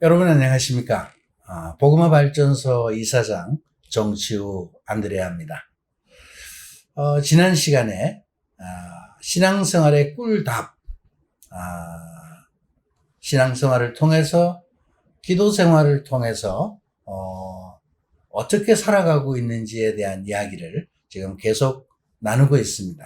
여러분 안녕하십니까? 복음화 발전소 이사장 정치우 안드레아입니다. 지난 시간에 신앙생활의 꿀답, 신앙생활을 통해서 기도생활을 통해서 어떻게 살아가고 있는지에 대한 이야기를 지금 계속 나누고 있습니다.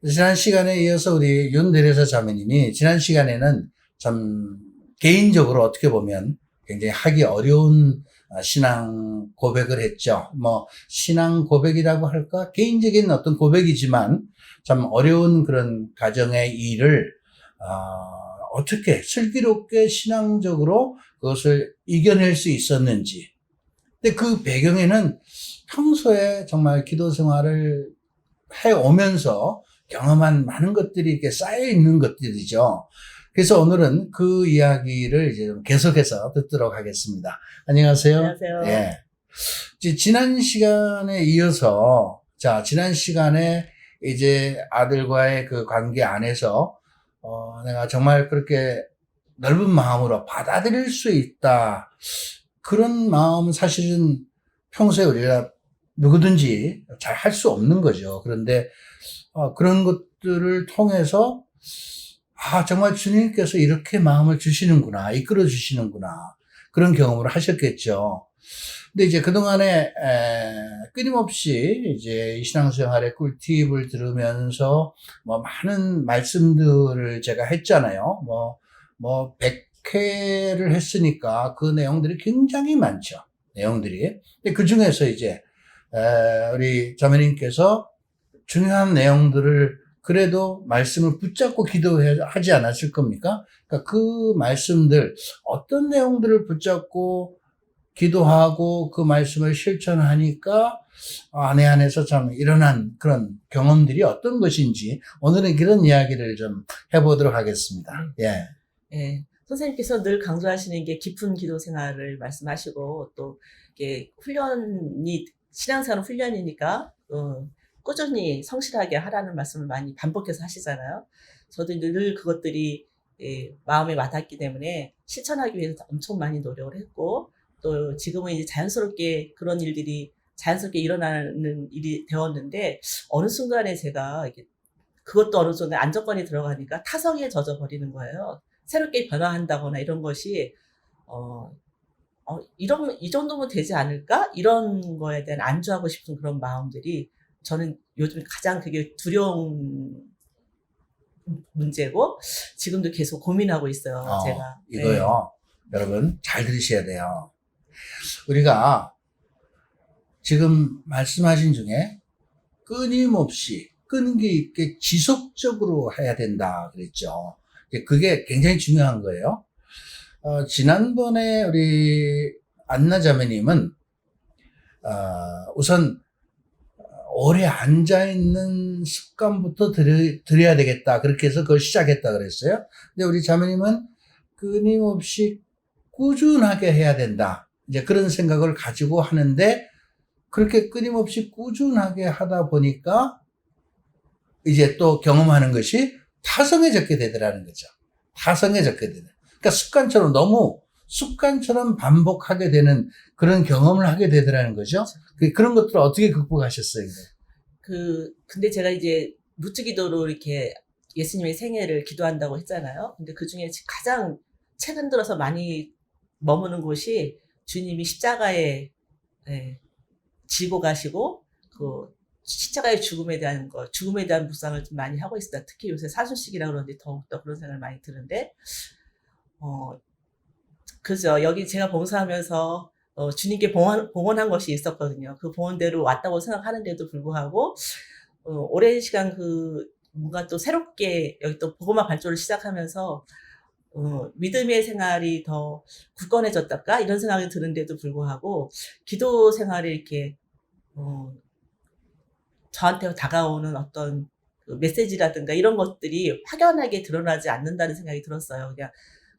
지난 시간에 이어서 우리 윤대리사 자매님이 지난 시간에는 참 개인적으로 어떻게 보면 굉장히 하기 어려운 신앙 고백을 했죠. 신앙 고백이라고 할까? 개인적인 어떤 고백이지만 참 어려운 그런 가정의 일을 어떻게 슬기롭게 신앙적으로 그것을 이겨낼 수 있었는지. 근데 그 배경에는 평소에 정말 기도 생활을 해오면서 경험한 많은 것들이 이렇게 쌓여 있는 것들이죠. 그래서 오늘은 그 이야기를 이제 좀 계속해서 듣도록 하겠습니다. 안녕하세요. 안녕하세요. 예. 지난 시간에 이어서, 지난 시간에 이제 아들과의 그 관계 안에서, 내가 정말 그렇게 넓은 마음으로 받아들일 수 있다. 그런 마음은 사실은 평소에 우리가 누구든지 잘 할 수 없는 거죠. 그런데, 그런 것들을 통해서 정말 주님께서 이렇게 마음을 주시는구나, 이끌어 주시는구나, 그런 경험을 하셨겠죠. 근데 이제 그동안에, 끊임없이 이제 신앙생활의 꿀팁을 들으면서, 많은 말씀들을 제가 했잖아요. 100회를 했으니까 그 내용들이 굉장히 많죠. 내용들이. 근데 그 중에서 이제, 우리 자매님께서 중요한 내용들을 그래도 말씀을 붙잡고 기도하지 않았을 겁니까? 그러니까 그 말씀들, 어떤 내용들을 붙잡고 기도하고 그 말씀을 실천하니까 내 안에서 참 일어난 그런 경험들이 어떤 것인지 오늘은 그런 이야기를 좀 해보도록 하겠습니다. 예. 예. 선생님께서 늘 강조하시는 게 깊은 기도 생활을 말씀하시고 또 이게 신앙생활은 훈련이니까 꾸준히 성실하게 하라는 말씀을 많이 반복해서 하시잖아요. 저도 늘 그것들이 마음에 와닿기 때문에 실천하기 위해서 엄청 많이 노력을 했고 또 지금은 이제 자연스럽게 그런 일들이 자연스럽게 일어나는 일이 되었는데 어느 순간에 제가 그것도 어느 순간 안정권이 들어가니까 타성에 젖어버리는 거예요. 새롭게 변화한다거나 이런 것이 이 정도면 되지 않을까? 이런 거에 대한 안주하고 싶은 그런 마음들이 저는 요즘 가장 그게 두려운 문제고 지금도 계속 고민하고 있어요. 제가. 이거요. 여러분 잘 들으셔야 돼요. 우리가 지금 말씀하신 중에 끊임없이 끈기 있게 지속적으로 해야 된다 그랬죠. 그게 굉장히 중요한 거예요. 지난번에 우리 안나 자매님은 우선 오래 앉아있는 습관부터 들여야 되겠다. 그렇게 해서 그걸 시작했다 그랬어요. 근데 우리 자매님은 끊임없이 꾸준하게 해야 된다. 이제 그런 생각을 가지고 하는데 그렇게 끊임없이 꾸준하게 하다 보니까 이제 또 경험하는 것이 타성해졌게 되더라는 거죠. 타성해졌게 되는. 그러니까 너무 습관처럼 반복하게 되는 그런 경험을 하게 되더라는 거죠. 그런 것들을 어떻게 극복하셨어요? 근데 제가 이제 무트기도로 이렇게 예수님의 생애를 기도한다고 했잖아요. 근데 그 중에 가장 최근 들어서 많이 머무는 곳이 주님이 십자가에 지고 가시고 그 십자가의 죽음에 대한 묵상을 좀 많이 하고 있습니다. 특히 요새 사순식이라 그러는데 더욱더 그런 생각을 많이 드는데, 그죠. 여기 제가 봉사하면서 주님께 봉헌한 것이 있었거든요. 그 봉헌대로 왔다고 생각하는데도 불구하고 오랜 시간 뭔가 또 새롭게 여기 또 복음화 발전을 시작하면서 믿음의 생활이 더 굳건해졌달까 이런 생각이 드는데도 불구하고 기도 생활이 이렇게 저한테 다가오는 어떤 메시지라든가 이런 것들이 확연하게 드러나지 않는다는 생각이 들었어요.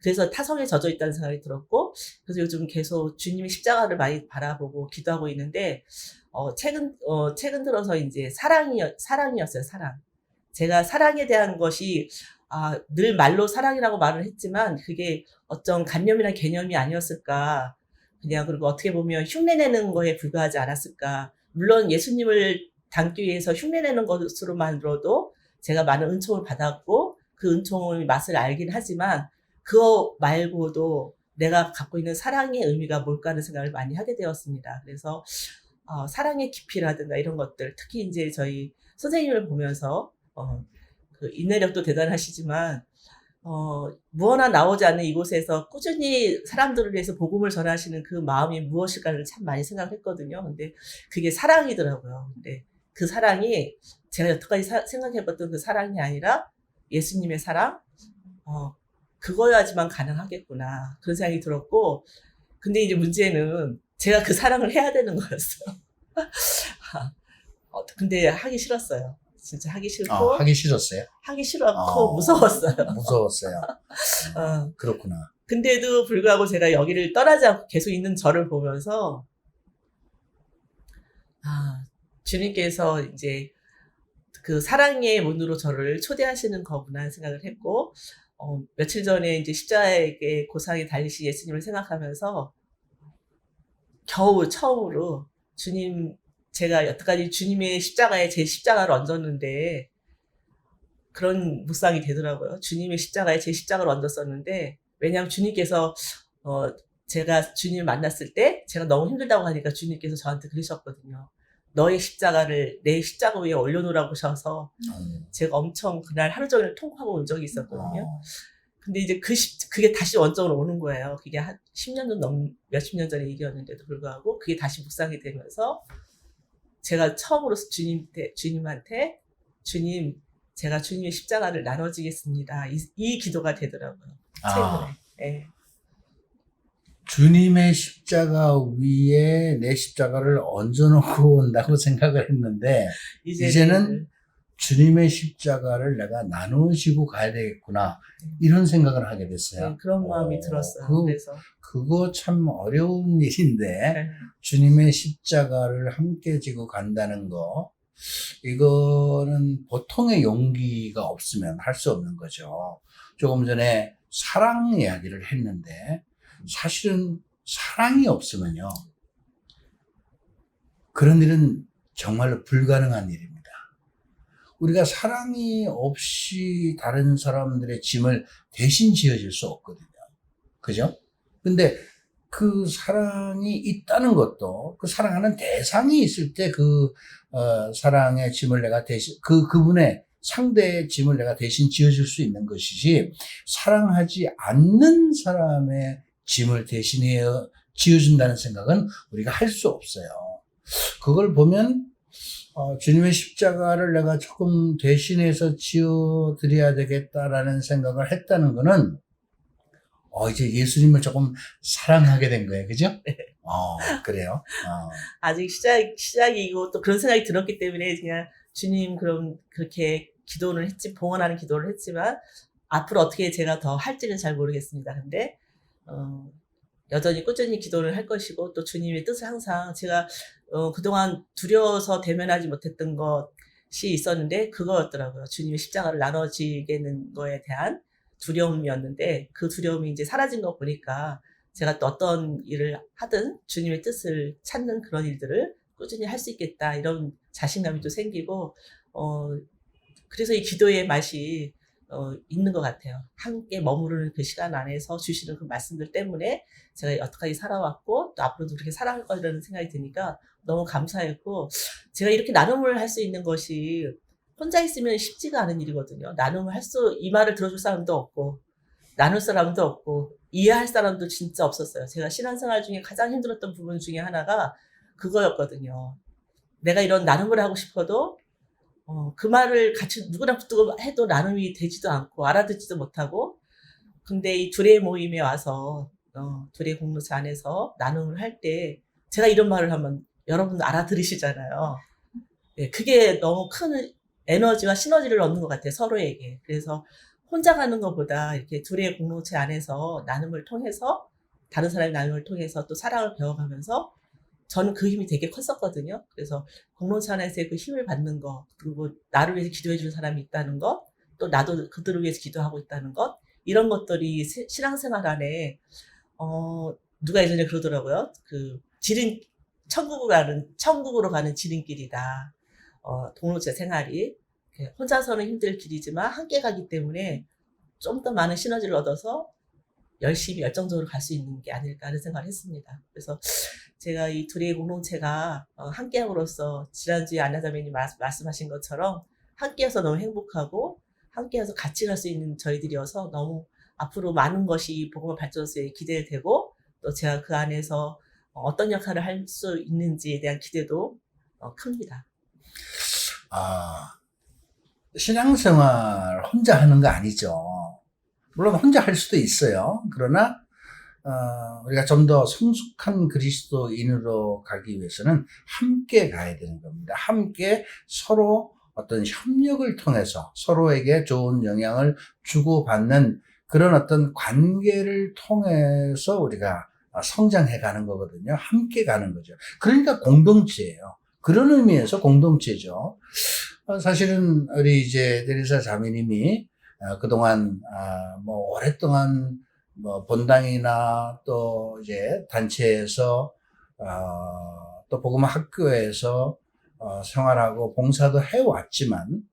그래서 타성에 젖어 있다는 생각이 들었고, 그래서 요즘 계속 주님의 십자가를 많이 바라보고 기도하고 있는데, 최근 들어서 이제 사랑이었어요, 사랑. 제가 사랑에 대한 것이 늘 말로 사랑이라고 말을 했지만 그게 어떤 관념이나 개념이 아니었을까. 그냥 그리고 어떻게 보면 흉내내는 거에 불과하지 않았을까. 물론 예수님을 닮기 위해서 흉내내는 것으로만으로도 제가 많은 은총을 받았고 그 은총의 맛을 알긴 하지만 그거 말고도 내가 갖고 있는 사랑의 의미가 뭘까 하는 생각을 많이 하게 되었습니다. 그래서 사랑의 깊이라든가 이런 것들, 특히 이제 저희 선생님을 보면서 그 인내력도 대단하시지만 무언나 나오지 않는 이곳에서 꾸준히 사람들을 위해서 복음을 전하시는 그 마음이 무엇일까를 참 많이 생각했거든요. 근데 그게 사랑이더라고요. 근데 그 사랑이 제가 여태까지 생각해봤던 그 사랑이 아니라 예수님의 사랑, 그거야지만 가능하겠구나. 그런 생각이 들었고, 근데 이제 문제는 제가 그 사랑을 해야 되는 거였어요. 근데 하기 싫었어요. 진짜 하기 싫고. 하기 싫었어요? 하기 싫었고, 무서웠어요. 무서웠어요. 어. 그렇구나. 근데도 불구하고 제가 여기를 떠나지 않고 계속 있는 저를 보면서, 주님께서 이제 그 사랑의 문으로 저를 초대하시는 거구나 하는 생각을 했고, 며칠 전에 이제 십자가의 고상에 달리신 예수님을 생각하면서 겨우 처음으로 제가 여태까지 주님의 십자가에 제 십자가를 얹었는데 그런 묵상이 되더라고요. 주님의 십자가에 제 십자가를 얹었었는데 왜냐하면 주님께서 제가 주님을 만났을 때 제가 너무 힘들다고 하니까 주님께서 저한테 그러셨거든요. 너의 십자가를 내 십자가 위에 올려놓으라고 하셔서 제가 엄청 그날 하루 종일 통화하고 온 적이 있었거든요. 근데 이제 그게 다시 원점으로 오는 거예요. 그게 한 10년 몇십 년 전의 일이었는데도 불구하고 그게 다시 묵상이 되면서 제가 처음으로 주님한테 주님, 제가 주님의 십자가를 나눠주겠습니다. 이 기도가 되더라고요. 최근에. 네. 주님의 십자가 위에 내 십자가를 얹어놓고 온다고 생각을 했는데 이제는 주님의 십자가를 내가 나누시고 가야 되겠구나 이런 생각을 하게 됐어요. 네, 그런 마음이 들었어요. 그래서 그거 참 어려운 일인데 주님의 십자가를 함께 지고 간다는 거 이거는 보통의 용기가 없으면 할 수 없는 거죠. 조금 전에 사랑 이야기를 했는데 사실은 사랑이 없으면요 그런 일은 정말로 불가능한 일입니다. 우리가 사랑이 없이 다른 사람들의 짐을 대신 지어줄 수 없거든요. 그죠? 근데 그 사랑이 있다는 것도 그 사랑하는 대상이 있을 때 그 사랑의 짐을 내가 대신 그분의 상대의 짐을 내가 대신 지어줄 수 있는 것이지 사랑하지 않는 사람의 짐을 대신해 지어준다는 생각은 우리가 할 수 없어요. 그걸 보면 주님의 십자가를 내가 조금 대신해서 지어드려야 되겠다라는 생각을 했다는 거는 이제 예수님을 조금 사랑하게 된 거예요. 그죠? 그래요. 아직 시작이고 또 그런 생각이 들었기 때문에 그냥 주님 그럼 그렇게 기도를 봉헌하는 기도를 했지만 앞으로 어떻게 제가 더 할지는 잘 모르겠습니다. 근데 여전히 꾸준히 기도를 할 것이고 또 주님의 뜻을 항상 제가 그동안 두려워서 대면하지 못했던 것이 있었는데 그거였더라고요. 주님의 십자가를 나눠지게는 거에 대한 두려움이었는데 그 두려움이 이제 사라진 거 보니까 제가 또 어떤 일을 하든 주님의 뜻을 찾는 그런 일들을 꾸준히 할 수 있겠다 이런 자신감이 또 생기고 그래서 이 기도의 맛이 있는 것 같아요. 함께 머무르는 그 시간 안에서 주시는 그 말씀들 때문에 제가 여태까지 살아왔고 또 앞으로도 그렇게 살아갈 거라는 생각이 드니까 너무 감사했고 제가 이렇게 나눔을 할 수 있는 것이 혼자 있으면 쉽지가 않은 일이거든요. 나눔을 이 말을 들어줄 사람도 없고 나눌 사람도 없고 이해할 사람도 진짜 없었어요. 제가 신앙생활 중에 가장 힘들었던 부분 중에 하나가 그거였거든요. 내가 이런 나눔을 하고 싶어도 그 말을 같이 누구랑 붙들고 해도 나눔이 되지도 않고 알아듣지도 못하고 근데 이 둘의 모임에 와서 둘의 공동체 안에서 나눔을 할 때 제가 이런 말을 하면 여러분 알아들으시잖아요. 네, 그게 너무 큰 에너지와 시너지를 얻는 것 같아요. 서로에게. 그래서 혼자 가는 것보다 이렇게 둘의 공동체 안에서 나눔을 통해서 다른 사람의 나눔을 통해서 또 사랑을 배워가면서 저는 그 힘이 되게 컸었거든요. 그래서 공동체 안에서의 그 힘을 받는 거, 그리고 나를 위해서 기도해 주는 사람이 있다는 것, 또 나도 그들을 위해서 기도하고 있다는 것, 이런 것들이 신앙생활 안에, 누가 예전에 그러더라고요. 천국으로 가는 지름길이다. 공동체 생활이. 혼자서는 힘들 길이지만 함께 가기 때문에 좀 더 많은 시너지를 얻어서 열심히 열정적으로 갈 수 있는 게 아닐까 하는 생각을 했습니다. 그래서 제가 이 둘의 공동체가 함께함으로써 지난주에 안나자매님 말씀하신 것처럼 함께해서 너무 행복하고 함께해서 같이 갈 수 있는 저희들이어서 너무 앞으로 많은 것이 복음의 발전소에 기대되고 또 제가 그 안에서 어떤 역할을 할 수 있는지에 대한 기대도 큽니다. 신앙생활 혼자 하는 거 아니죠. 물론 혼자 할 수도 있어요. 그러나 우리가 좀 더 성숙한 그리스도인으로 가기 위해서는 함께 가야 되는 겁니다. 함께 서로 어떤 협력을 통해서 서로에게 좋은 영향을 주고받는 그런 어떤 관계를 통해서 우리가 성장해 가는 거거든요. 함께 가는 거죠. 그러니까 공동체예요. 그런 의미에서 공동체죠. 사실은 우리 이제 데리사 자매님이 그동안 오랫동안 본당이나 또 이제 단체에서 또 복음 학교에서 생활하고 봉사도 해왔지만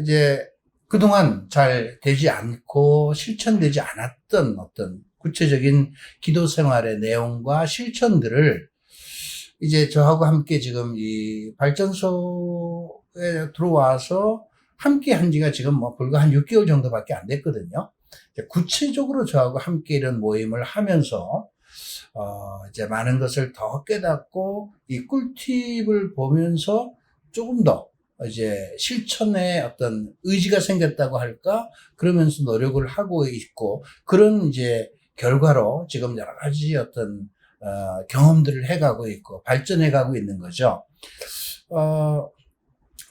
이제 그동안 잘 되지 않고 실천되지 않았던 어떤 구체적인 기도 생활의 내용과 실천들을 이제 저하고 함께 지금 이 발전소에 들어와서 함께 한 지가 지금 불과 한 6개월 정도밖에 안 됐거든요. 구체적으로 저하고 함께 이런 모임을 하면서 이제 많은 것을 더 깨닫고 이 꿀팁을 보면서 조금 더 이제 실천에 어떤 의지가 생겼다고 할까? 그러면서 노력을 하고 있고 그런 이제 결과로 지금 여러 가지 어떤 경험들을 해가고 있고 발전해가고 있는 거죠.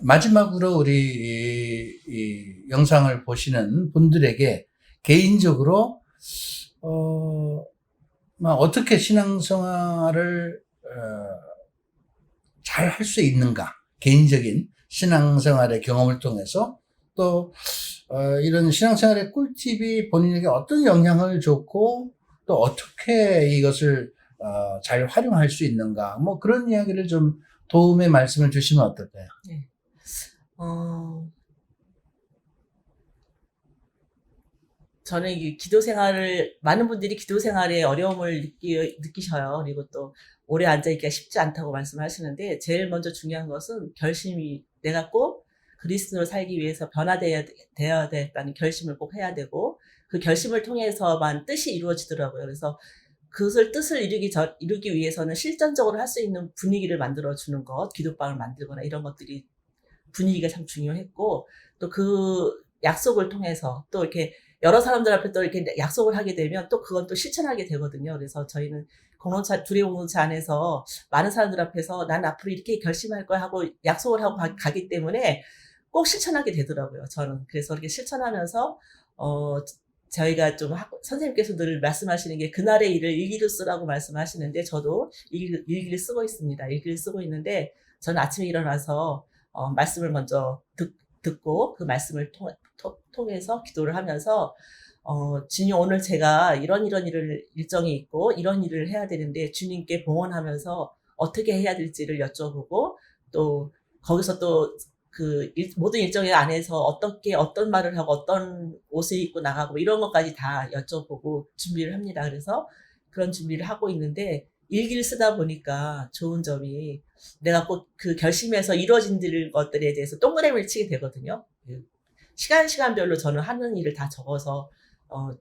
마지막으로 우리 이 영상을 보시는 분들에게 개인적으로 어떻게 신앙생활을 잘 할 수 있는가, 개인적인 신앙생활의 경험을 통해서 또 이런 신앙생활의 꿀팁이 본인에게 어떤 영향을 줬고 또 어떻게 이것을 잘 활용할 수 있는가, 그런 이야기를 좀 도움의 말씀을 주시면 어떨까요? 네. 저는 이 많은 분들이 기도 생활에 어려움을 느끼셔요. 그리고 또 오래 앉아있기가 쉽지 않다고 말씀하시는데, 제일 먼저 중요한 것은 내가 꼭 그리스도로 살기 위해서 되어야 되겠다는 결심을 꼭 해야 되고, 그 결심을 통해서만 뜻이 이루어지더라고요. 그래서 뜻을 이루기 위해서는 실전적으로 할 수 있는 분위기를 만들어주는 것, 기도방을 만들거나 이런 것들이 분위기가 참 중요했고, 또 그 약속을 통해서 또 이렇게 여러 사람들 앞에 또 이렇게 약속을 하게 되면 또 그건 또 실천하게 되거든요. 그래서 저희는 둘의 공동체 안에서 많은 사람들 앞에서 난 앞으로 이렇게 결심할 거야 하고 약속을 하고 가기 때문에 꼭 실천하게 되더라고요. 저는. 그래서 이렇게 실천하면서, 저희가 선생님께서 늘 말씀하시는 게 그날의 일을 일기로 쓰라고 말씀하시는데 저도 일기를 쓰고 있습니다. 일기를 쓰고 있는데 저는 아침에 일어나서 말씀을 먼저 듣고 그 말씀을 통해서 기도를 하면서 주님 오늘 제가 이런 일정이 있고 이런 일을 해야 되는데 주님께 봉헌하면서 어떻게 해야 될지를 여쭤보고 또 거기서 또 모든 일정의 안에서 어떤 말을 하고 어떤 옷을 입고 나가고 이런 것까지 다 여쭤보고 준비를 합니다. 그래서 그런 준비를 하고 있는데 일기를 쓰다 보니까 좋은 점이 내가 꼭 그 결심해서 이루어진 것들에 대해서 동그라미를 치게 되거든요. 시간별로 저는 하는 일을 다 적어서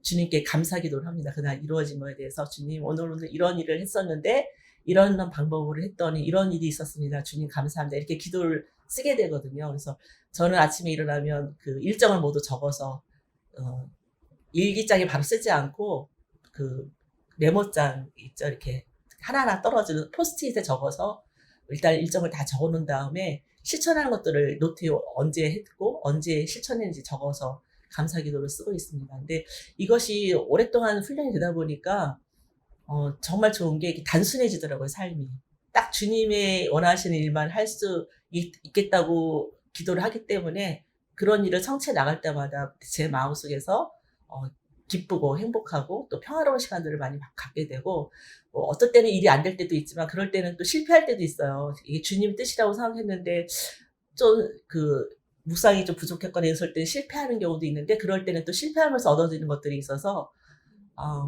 주님께 감사 기도를 합니다. 그날 이루어진 거에 대해서 주님 오늘 이런 일을 했었는데 이런 방법으로 했더니 이런 일이 있었습니다. 주님 감사합니다. 이렇게 기도를 쓰게 되거든요. 그래서 저는 아침에 일어나면 그 일정을 모두 적어서 일기장에 바로 쓰지 않고 그 메모장 있죠. 이렇게 하나하나 떨어지는 포스트잇에 적어서 일단 일정을 다 적어놓은 다음에 실천하는 것들을 노트에 언제 했고 언제 실천했는지 적어서 감사 기도를 쓰고 있습니다. 근데 이것이 오랫동안 훈련이 되다 보니까 정말 좋은 게 단순해지더라고요, 삶이. 딱 주님의 원하시는 일만 할 수 있겠다고 기도를 하기 때문에 그런 일을 성취해 나갈 때마다 제 마음속에서 기쁘고 행복하고 또 평화로운 시간들을 많이 갖게 되고, 어떨 때는 일이 안 될 때도 있지만 그럴 때는 또 실패할 때도 있어요. 이게 주님 뜻이라고 생각했는데 좀 묵상이 좀 부족했거나 이럴 때는 실패하는 경우도 있는데, 그럴 때는 또 실패하면서 얻어지는 것들이 있어서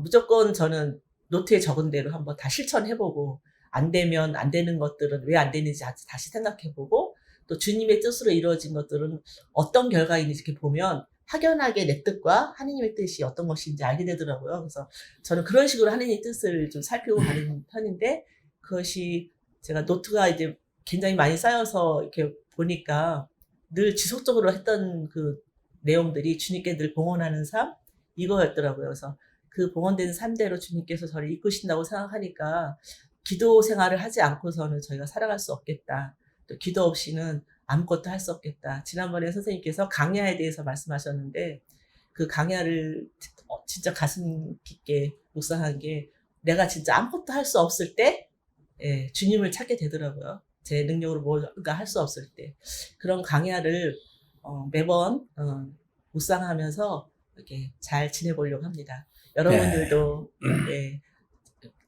무조건 저는 노트에 적은 대로 한번 다 실천해보고, 안 되면 안 되는 것들은 왜 안 되는지 다시 생각해보고, 또 주님의 뜻으로 이루어진 것들은 어떤 결과인지 이렇게 보면 확연하게 내 뜻과 하느님의 뜻이 어떤 것인지 알게 되더라고요. 그래서 저는 그런 식으로 하느님의 뜻을 좀 살피고 가는 편인데, 그것이 제가 노트가 이제 굉장히 많이 쌓여서 이렇게 보니까 늘 지속적으로 했던 그 내용들이 주님께 늘 봉헌하는 삶, 이거였더라고요. 그래서 그 봉헌된 삶대로 주님께서 저를 이끄신다고 생각하니까 기도 생활을 하지 않고서는 저희가 살아갈 수 없겠다. 또 기도 없이는 아무것도 할 수 없겠다. 지난번에 선생님께서 강야에 대해서 말씀하셨는데, 그 강야를 진짜 가슴 깊게 묵상한 게, 내가 진짜 아무것도 할 수 없을 때 주님을 찾게 되더라고요. 제 능력으로 뭔가 할 수 없을 때. 그런 강야를 매번 묵상하면서 이렇게 잘 지내보려고 합니다. 여러분들도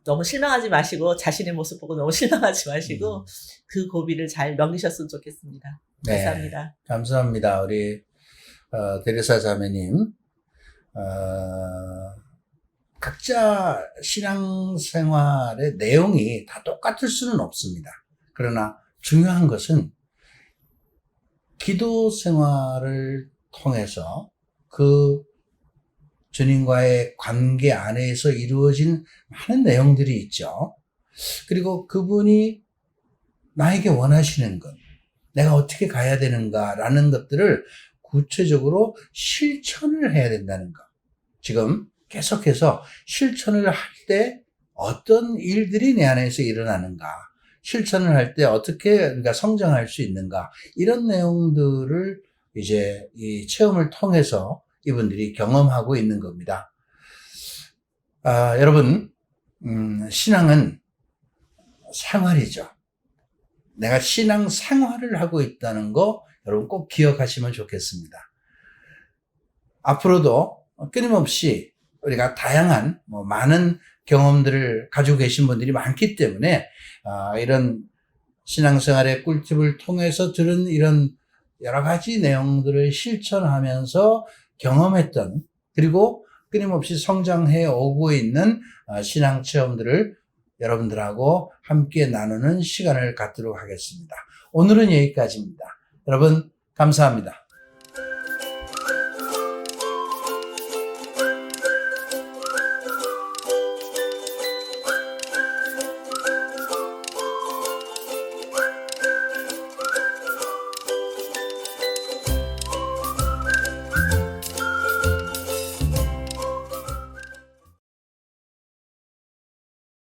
너무 실망하지 마시고, 자신의 모습 보고 너무 실망하지 마시고 그 고비를 잘 넘기셨으면 좋겠습니다. 감사합니다. 네, 감사합니다. 우리 데레사 자매님, 각자 신앙생활의 내용이 다 똑같을 수는 없습니다. 그러나 중요한 것은 기도 생활을 통해서 그 주님과의 관계 안에서 이루어진 많은 내용들이 있죠. 그리고 그분이 나에게 원하시는 것, 내가 어떻게 가야 되는가라는 것들을 구체적으로 실천을 해야 된다는 것. 지금 계속해서 실천을 할 때 어떤 일들이 내 안에서 일어나는가, 실천을 할 때 어떻게 우리가 성장할 수 있는가, 이런 내용들을 이제 이 체험을 통해서 이분들이 경험하고 있는 겁니다. 여러분, 신앙은 생활이죠. 내가 신앙 생활을 하고 있다는 거 여러분 꼭 기억하시면 좋겠습니다. 앞으로도 끊임없이 우리가 다양한 많은 경험들을 가지고 계신 분들이 많기 때문에 이런 신앙생활의 꿀팁을 통해서 들은 이런 여러 가지 내용들을 실천하면서 경험했던, 그리고 끊임없이 성장해 오고 있는 신앙 체험들을 여러분들하고 함께 나누는 시간을 갖도록 하겠습니다. 오늘은 여기까지입니다. 여러분 감사합니다.